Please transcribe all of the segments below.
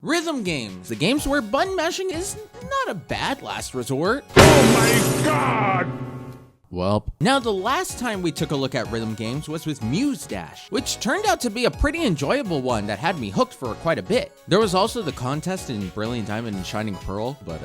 Rhythm games, the games where button mashing is not a bad last resort. Oh my god! Well, now the last time we took a look at rhythm games was with Muse Dash, which turned out to be a pretty enjoyable one that had me hooked for quite a bit. There was also the contest in Brilliant Diamond and Shining Pearl, but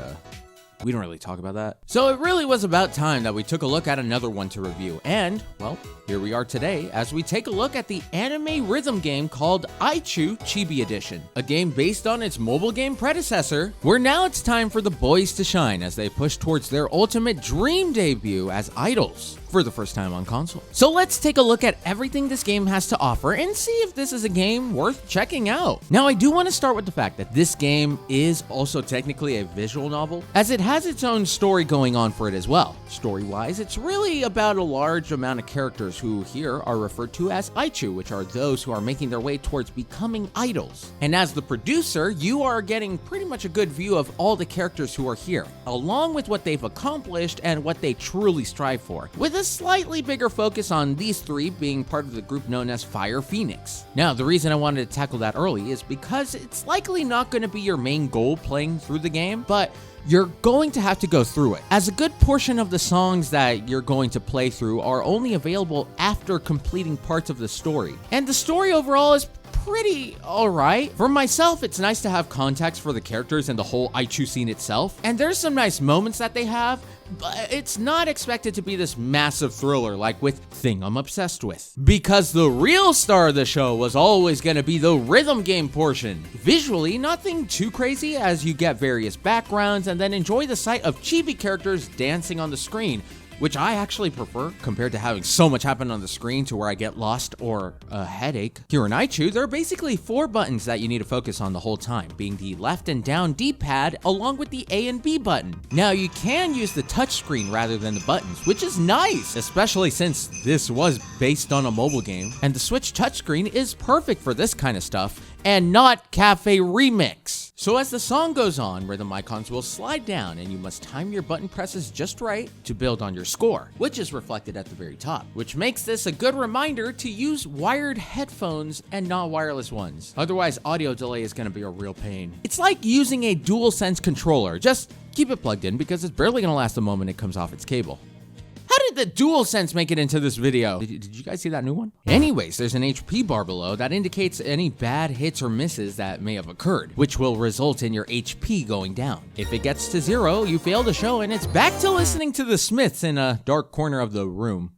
we don't really talk about that. So it really was about time that we took a look at another one to review, and, well, here we are today as we take a look at the anime rhythm game called CHU Chibi Edition, a game based on its mobile game predecessor, where now it's time for the boys to shine as they push towards their ultimate dream debut as idols for the first time on console. So let's take a look at everything this game has to offer and see if this is a game worth checking out. Now, I do want to start with the fact that this game is also technically a visual novel, as it has its own story going on for it as well. Story-wise, it's really about a large amount of characters who here are referred to as CHU, which are those who are making their way towards becoming idols. And as the producer, you are getting pretty much a good view of all the characters who are here, along with what they've accomplished and what they truly strive for, with a slightly bigger focus on these three being part of the group known as Fire Phoenix. Now, the reason I wanted to tackle that early is because it's likely not going to be your main goal playing through the game, but you're going to have to go through it, as a good portion of the songs that you're going to play through are only available after completing parts of the story. And the story overall is pretty alright. For myself, it's nice to have context for the characters and the whole CHU scene itself, and there's some nice moments that they have, but it's not expected to be this massive thriller like with Thing I'm Obsessed With. Because the real star of the show was always going to be the rhythm game portion. Visually, nothing too crazy as you get various backgrounds and then enjoy the sight of chibi characters dancing on the screen, which I actually prefer compared to having so much happen on the screen to where I get lost or a headache. Here in CHU, there are basically 4 buttons that you need to focus on the whole time, being the left and down D-pad along with the A and B button. Now, you can use the touchscreen rather than the buttons, which is nice, especially since this was based on a mobile game, and the Switch touchscreen is perfect for this kind of stuff, and not Cafe Remix. So as the song goes on, rhythm icons will slide down and you must time your button presses just right to build on your score, which is reflected at the very top, which makes this a good reminder to use wired headphones and not wireless ones. Otherwise, audio delay is going to be a real pain. It's like using a DualSense controller. Just keep it plugged in because it's barely going to last the moment it comes off its cable. How did the DualSense make it into this video? Did you guys see that new one? Anyways, there's an HP bar below that indicates any bad hits or misses that may have occurred, which will result in your HP going down. If it gets to 0, you fail the show and it's back to listening to the Smiths in a dark corner of the room.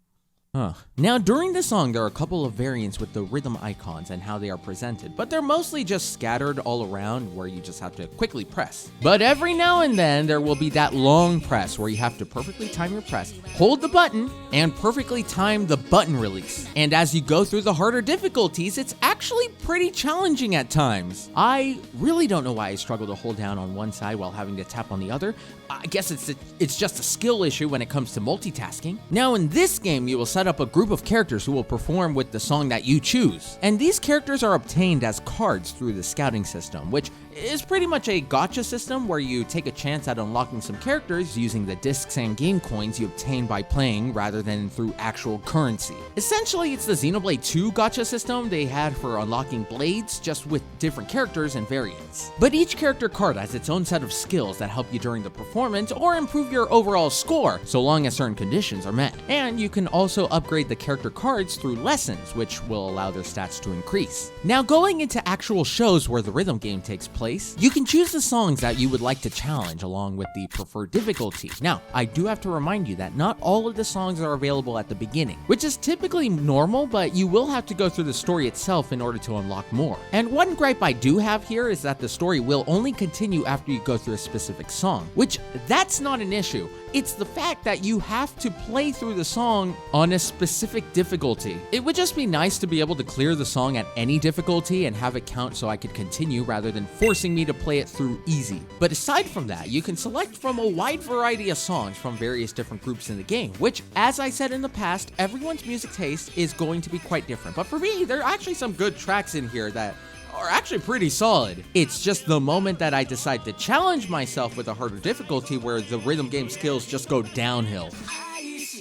Now, during the song, there are a couple of variants with the rhythm icons and how they are presented, but they're mostly just scattered all around where you just have to quickly press. But every now and then, there will be that long press where you have to perfectly time your press, hold the button, and perfectly time the button release. And as you go through the harder difficulties, it's actually pretty challenging at times. I really don't know why I struggle to hold down on one side while having to tap on the other. I guess it's just a skill issue when it comes to multitasking. Now, in this game, you will set up a group of characters who will perform with the song that you choose. And these characters are obtained as cards through the scouting system, which is pretty much a gacha system where you take a chance at unlocking some characters using the discs and game coins you obtain by playing rather than through actual currency. Essentially, it's the Xenoblade 2 gacha system they had for unlocking blades, just with different characters and variants. But each character card has its own set of skills that help you during the performance or improve your overall score, so long as certain conditions are met. And you can also upgrade the character cards through lessons, which will allow their stats to increase. Now, going into actual shows where the rhythm game takes place, you can choose the songs that you would like to challenge along with the preferred difficulty. Now, I do have to remind you that not all of the songs are available at the beginning, which is typically normal, but you will have to go through the story itself in order to unlock more. And one gripe I do have here is that the story will only continue after you go through a specific song, which that's not an issue. It's the fact that you have to play through the song on a specific difficulty. It would just be nice to be able to clear the song at any difficulty and have it count so I could continue rather than forcing me to play it through easy. But aside from that, you can select from a wide variety of songs from various different groups in the game, which, as I said in the past, everyone's music taste is going to be quite different. But for me, there are actually some good tracks in here that are actually pretty solid. It's just the moment that I decide to challenge myself with a harder difficulty where the rhythm game skills just go downhill.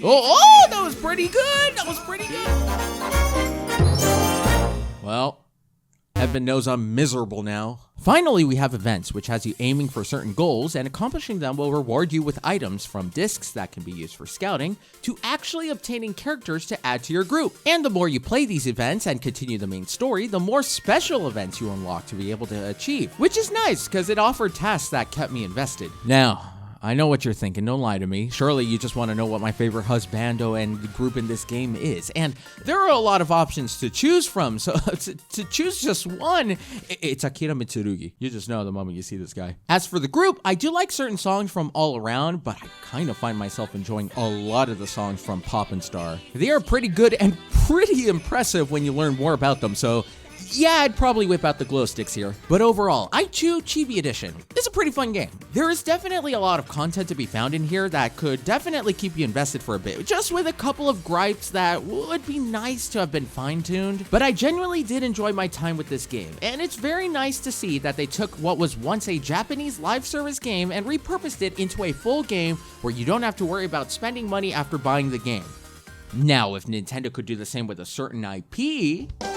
Oh, that was pretty good! That was pretty good! Well, Heaven knows I'm miserable now. Finally, we have events, which has you aiming for certain goals, and accomplishing them will reward you with items from discs that can be used for scouting to actually obtaining characters to add to your group. And the more you play these events and continue the main story, the more special events you unlock to be able to achieve, which is nice because it offered tasks that kept me invested. Now, I know what you're thinking, don't lie to me. Surely you just want to know what my favorite husbando and group in this game is. And there are a lot of options to choose from, so to choose just one, it's Akira Mitsurugi. You just know the moment you see this guy. As for the group, I do like certain songs from All Around, but I kind of find myself enjoying a lot of the songs from Poppin' Star. They are pretty good and pretty impressive when you learn more about them, so yeah, I'd probably whip out the glow sticks here. But overall, CHU Chibi Edition is a pretty fun game. There is definitely a lot of content to be found in here that could definitely keep you invested for a bit, just with a couple of gripes that would be nice to have been fine-tuned. But I genuinely did enjoy my time with this game, and it's very nice to see that they took what was once a Japanese live service game and repurposed it into a full game where you don't have to worry about spending money after buying the game. Now, if Nintendo could do the same with a certain IP...